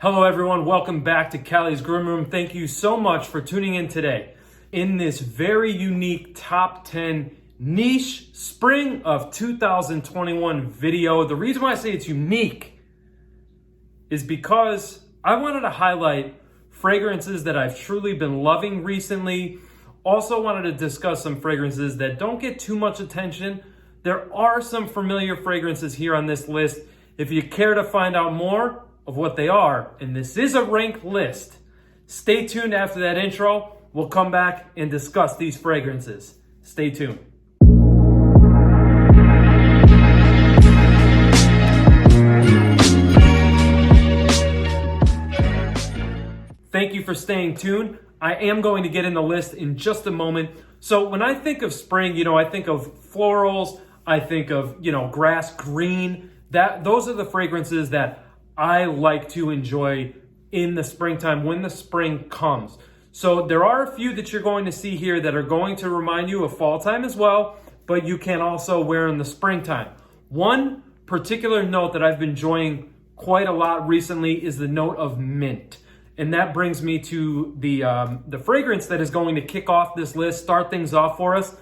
Hello everyone, welcome back to Callie's Groom Room. Thank you so much for tuning in today in this very unique top 10 niche spring of 2021 video. The reason why I say it's unique is because I wanted to highlight fragrances that I've truly been loving recently. Also wanted to discuss some fragrances that don't get too much attention. There are some familiar fragrances here on this list. If you care to find out more of what they are, and this is a ranked list, stay tuned after that intro. We'll come back and discuss these fragrances. Stay tuned. Thank you for staying tuned. I am going to get in the list in just a moment. So when I think of spring, I think of florals, I think of, grass green. Those are the fragrances that I like to enjoy in the springtime when the spring comes. So there are a few that you're going to see here that are going to remind you of fall time as well, but you can also wear in the springtime. One particular note that I've been enjoying quite a lot recently is the note of mint. And that brings me to the fragrance that is going to kick off this list, start things off for us.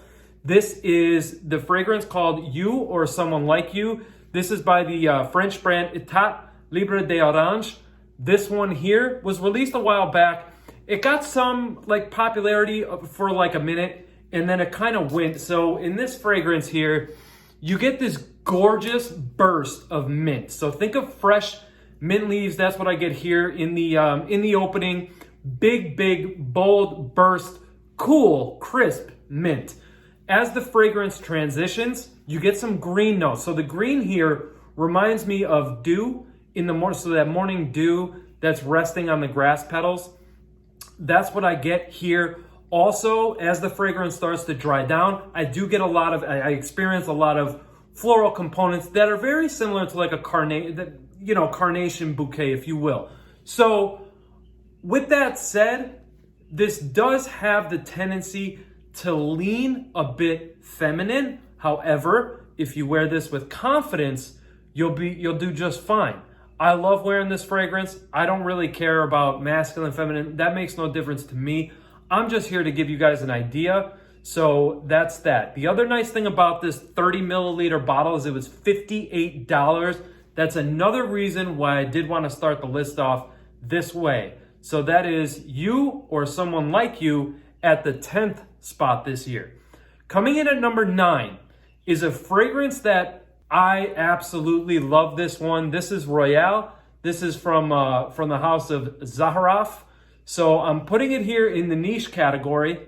This is the fragrance called You or Someone Like You. This is by the French brand Etat Libre d'Orange. This one here was released a while back. It got some popularity for a minute and then it kind of went. So in this fragrance here, you get this gorgeous burst of mint. So think of fresh mint leaves. That's what I get here in the opening. Big, bold burst, cool, crisp mint. As the fragrance transitions, you get some green notes. So the green here reminds me of dew in the morning. So that morning dew that's resting on the grass petals. That's what I get here. Also, as the fragrance starts to dry down, I experience a lot of floral components that are very similar to like a carnation bouquet, if you will. So with that said, this does have the tendency to lean a bit feminine. However, if you wear this with confidence, you'll do just fine. I love wearing this fragrance. I don't really care about masculine, feminine. That makes no difference to me. I'm just here to give you guys an idea. So that's that. The other nice thing about this 30 milliliter bottle is it was $58. That's another reason why I did want to start the list off this way. So that is You or Someone Like You at the 10th spot this year. Coming in at number 9 is a fragrance that I absolutely love. This one. This is Royale. This is from the house of Zaharoff. So I'm putting it here in the niche category.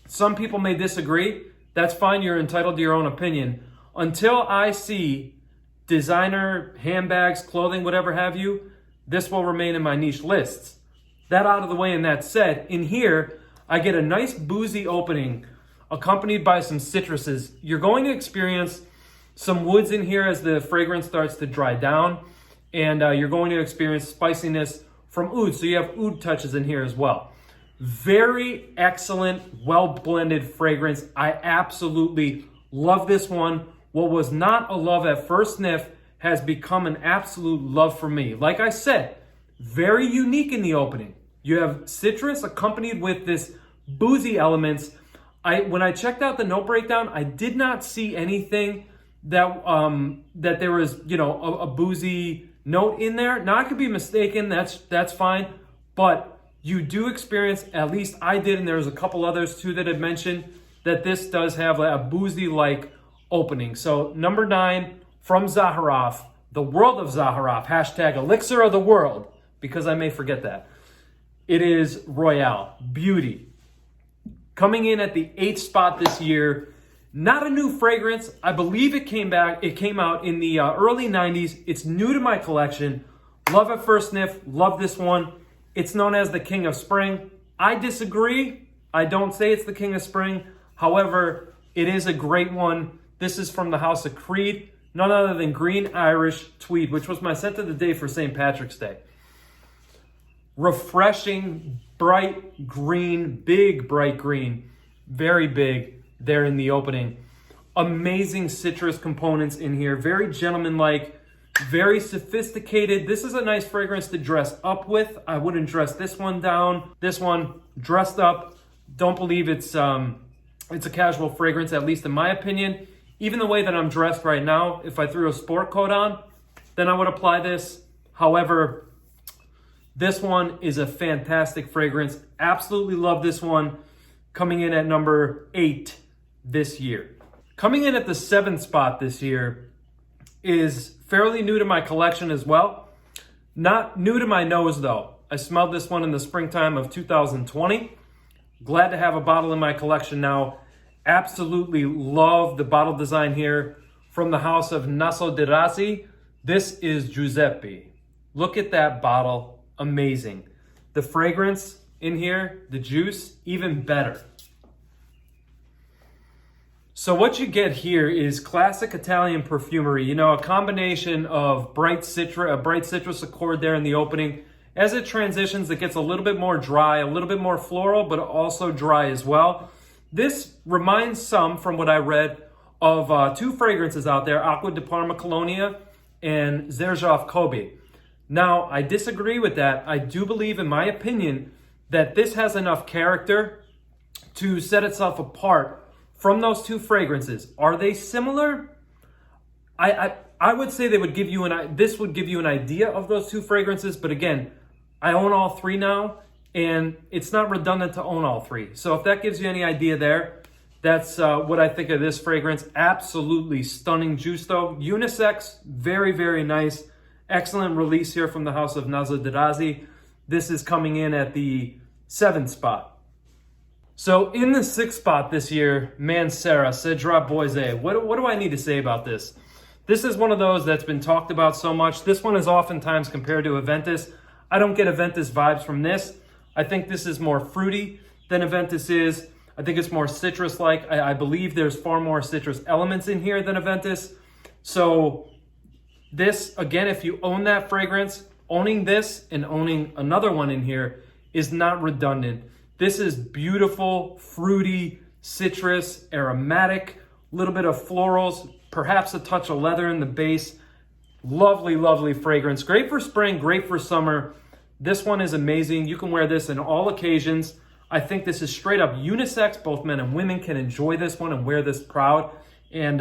Some people may disagree. That's fine. You're entitled to your own opinion. Until I see designer handbags, clothing, whatever have you, this will remain in my niche lists. That out of the way, and that said, in here, I get a nice boozy opening accompanied by some citruses. You're going to experience some woods in here as the fragrance starts to dry down, and you're going to experience spiciness from oud. So you have oud touches in here as well. Very excellent, well-blended fragrance. I absolutely love this one. What was not a love at first sniff has become an absolute love for me. Like I said, very unique in the opening. You have citrus accompanied with this boozy elements. When I checked out the note breakdown, I did not see anything that there was, a boozy note in there. Now I could be mistaken. That's fine. But you do experience, at least I did, and there's a couple others too that had mentioned that this does have a boozy-like opening. So number 9 from Zaharoff, the world of Zaharoff, hashtag elixir of the world, because I may forget that. It is Royale, Beauty. Coming in at the 8th spot this year, not a new fragrance. I believe it came out in the early 90s. It's new to my collection. Love at first sniff, love this one. It's known as the King of Spring. I disagree. I don't say it's the King of Spring. However, it is a great one. This is from the House of Creed, none other than Green Irish Tweed, which was my scent of the day for St. Patrick's Day. Refreshing, bright green, big bright green, very big there in the opening. Amazing citrus components in here, very gentleman-like, Very sophisticated. This is a nice fragrance to dress up with. I wouldn't dress this one down. This one dressed up. Don't believe it's a casual fragrance, at least in my opinion. Even the way that I'm dressed right now, if I threw a sport coat on, then I would apply this. However, this one is a fantastic fragrance. Absolutely love this one. Coming in at number 8 this year. Coming in at the 7th spot this year is fairly new to my collection as well. Not new to my nose though. I smelled this one in the springtime of 2020. Glad to have a bottle in my collection now. Absolutely love the bottle design here from the house of Naso de Razzi. This is Giuseppe. Look at that bottle. Amazing. The fragrance in here, the juice, even better. So what you get here is classic Italian perfumery. You know, a combination of a bright citrus accord there in the opening. As it transitions, it gets a little bit more dry, a little bit more floral, but also dry as well. This reminds some, from what I read, of 2 fragrances out there, Aqua di Parma Colonia and Zaharoff Kobe. Now, I disagree with that. I do believe, in my opinion, that this has enough character to set itself apart from those 2 fragrances. Are they similar? I would say they would give you this would give you an idea of those 2 fragrances, but again, I own all 3 now, and it's not redundant to own all 3. So if that gives you any idea there, that's what I think of this fragrance. Absolutely stunning juice though. Unisex, very, very nice. Excellent release here from the house of Naso de Razzi. This is coming in at the 7th spot. So in the 6th spot this year, Mancera, Cedra Boise. What do I need to say about this? This is one of those that's been talked about so much. This one is oftentimes compared to Aventus. I don't get Aventus vibes from this. I think this is more fruity than Aventus is. I think it's more citrus-like. I believe there's far more citrus elements in here than Aventus. So this, again, if you own that fragrance, owning this and owning another one in here is not redundant. This is beautiful, fruity, citrus, aromatic, a little bit of florals, perhaps a touch of leather in the base. Lovely, lovely fragrance. Great for spring, great for summer. This one is amazing. You can wear this in all occasions. I think this is straight up unisex. Both men and women can enjoy this one and wear this proud. And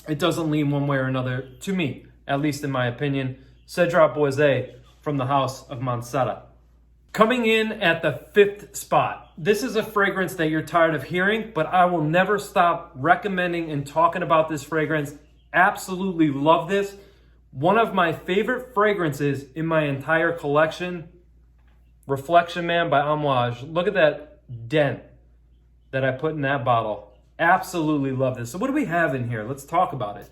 it doesn't lean one way or another, to me, at least in my opinion. Cedra Boise from the house of Mancera. Coming in at the 5th spot. This is a fragrance that you're tired of hearing, but I will never stop recommending and talking about this fragrance. Absolutely love this. One of my favorite fragrances in my entire collection, Reflection Man by Amouage. Look at that dent that I put in that bottle. Absolutely love this. So what do we have in here? Let's talk about it.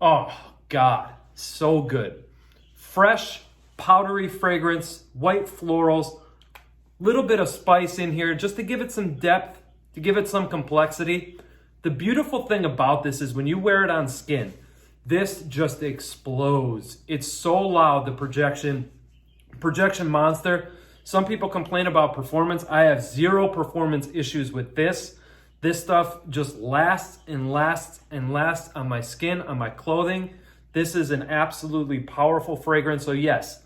Oh, God, so good. Fresh, powdery fragrance, white florals, little bit of spice in here just to give it some depth, to give it some complexity. The beautiful thing about this is when you wear it on skin, this just explodes. It's so loud, the projection monster. Some people complain about performance. I have 0 performance issues with this. This stuff just lasts and lasts and lasts on my skin, on my clothing. This is an absolutely powerful fragrance. So yes,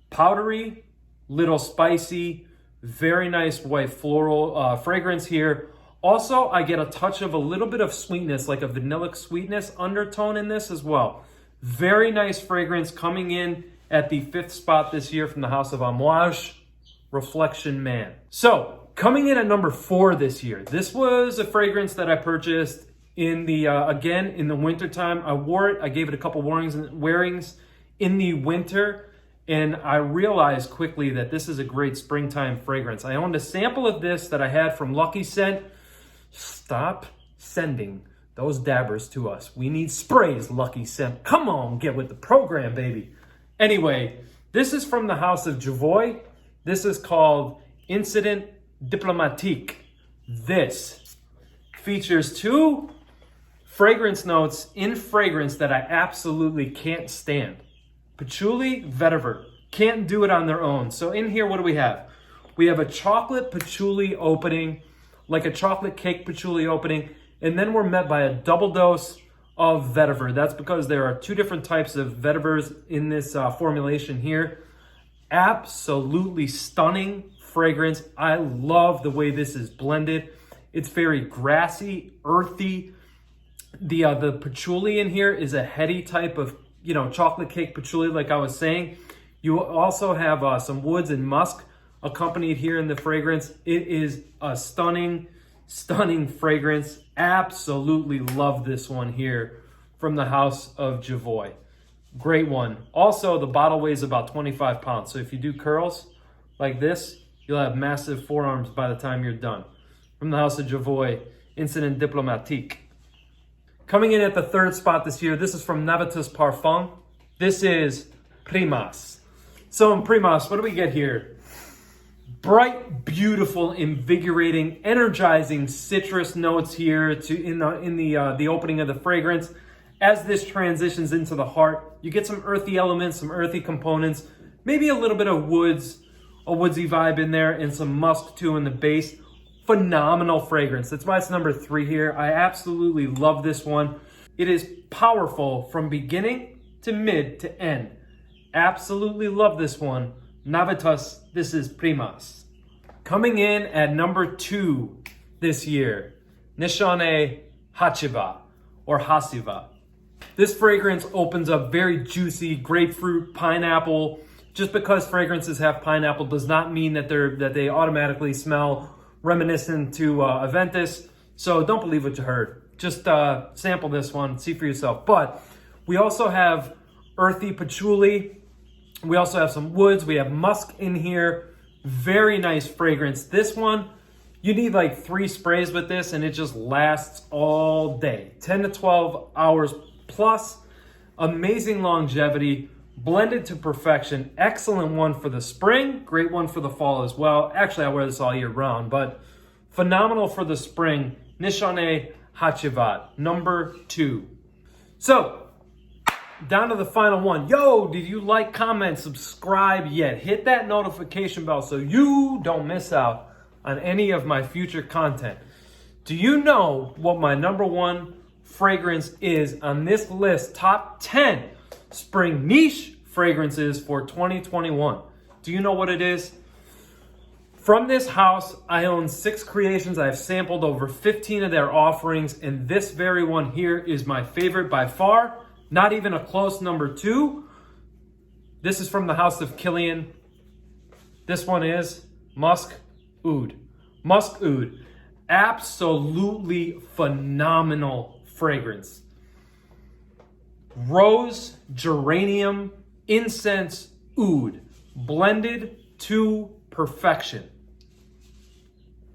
powdery, little spicy, very nice white floral fragrance here. Also, I get a touch of a little bit of sweetness, like a vanillic sweetness undertone in this as well. Very nice fragrance coming in at the 5th spot this year from the house of Amouage, Reflection Man. So, coming in at number 4 this year. This was a fragrance that I purchased in the, again, in the wintertime. I wore it, I gave it a couple wearings in the winter, and I realized quickly that this is a great springtime fragrance. I owned a sample of this that I had from Lucky Scent. Stop sending those dabbers to us. We need sprays, Lucky Scent. Come on, get with the program, baby. Anyway, this is from the house of Javoy. This is called Incident Diplomatique. This features 2 fragrance notes in fragrance that I absolutely can't stand. Patchouli, vetiver. Can't do it on their own. So in here, what do we have? We have a chocolate patchouli opening, like a chocolate cake patchouli opening, and then we're met by a double dose of vetiver. That's because there are two different types of vetivers in this formulation here. Absolutely stunning fragrance. I love the way this is blended. It's very grassy, earthy. The patchouli in here is a heady type of, chocolate cake patchouli, like I was saying. You also have some woods and musk accompanied here in the fragrance. It is a stunning, stunning fragrance. Absolutely love this one here from the House of Javoy. Great one. Also, the bottle weighs about 25 pounds. So if you do curls like this, you'll have massive forearms by the time you're done. From the House of Javoy, Incident Diplomatique. Coming in at the third spot this year, this is from Aventus Parfum. This is Primas. So in Primas, what do we get here? Bright, beautiful, invigorating, energizing citrus notes here in the opening of the fragrance. As this transitions into the heart, you get some earthy elements, some earthy components, maybe a little bit of a woodsy vibe in there, and some musk too in the base. Phenomenal fragrance. That's why it's number 3 here. I absolutely love this one. It is powerful from beginning to mid to end. Absolutely love this one. Aventus, this is Primas. Coming in at number 2 this year, Nishane Hacivat or Hacivat. This fragrance opens up very juicy grapefruit, pineapple. Just because fragrances have pineapple does not mean that they automatically smell reminiscent to Aventus. So don't believe what you heard. Just sample this one, see for yourself. But we also have earthy patchouli. We also have some woods. We have musk in here. Very nice fragrance. This one, you need like 3 sprays with this and it just lasts all day. 10 to 12 hours plus. Amazing longevity. Blended to perfection. Excellent one for the spring. Great one for the fall as well. Actually, I wear this all year round, but phenomenal for the spring. Nishane Hacivat, number 2. So, down to the final one. Yo, did you like, comment, subscribe yet? Hit that notification bell so you don't miss out on any of my future content. Do you know what my number 1 fragrance is on this list? Top 10 spring niche fragrances for 2021. Do you know what it is? From this house, I own 6 creations. I've sampled over 15 of their offerings, and this very one here is my favorite by far. Not even a close number 2. This is from the House of Kilian. This one is Musk Oud. Musk Oud. Absolutely phenomenal fragrance. Rose, geranium, incense, oud, blended to perfection.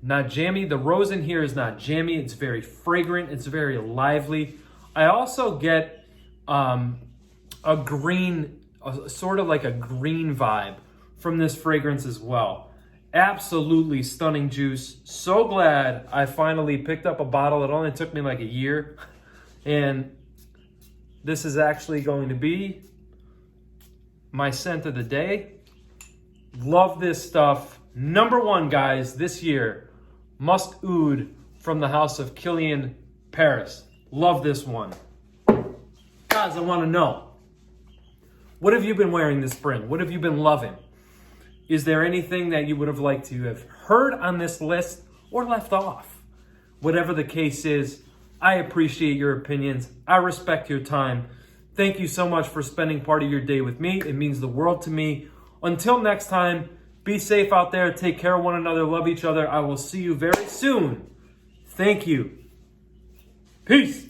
Not jammy. The rose in here is not jammy. It's very fragrant. It's very lively. I also get a green, sort of like a green vibe from this fragrance as well. Absolutely stunning juice. So glad I finally picked up a bottle. It only took me like a year. And this is actually going to be my scent of the day. Love this stuff. Number 1, guys, this year, Musk Oud from the House of Kilian, Paris. Love this one. Guys, I want to know, what have you been wearing this spring? What have you been loving? Is there anything that you would have liked to have heard on this list or left off? Whatever the case is, I appreciate your opinions. I respect your time. Thank you so much for spending part of your day with me. It means the world to me. Until next time, be safe out there. Take care of one another. Love each other. I will see you very soon. Thank you. Peace.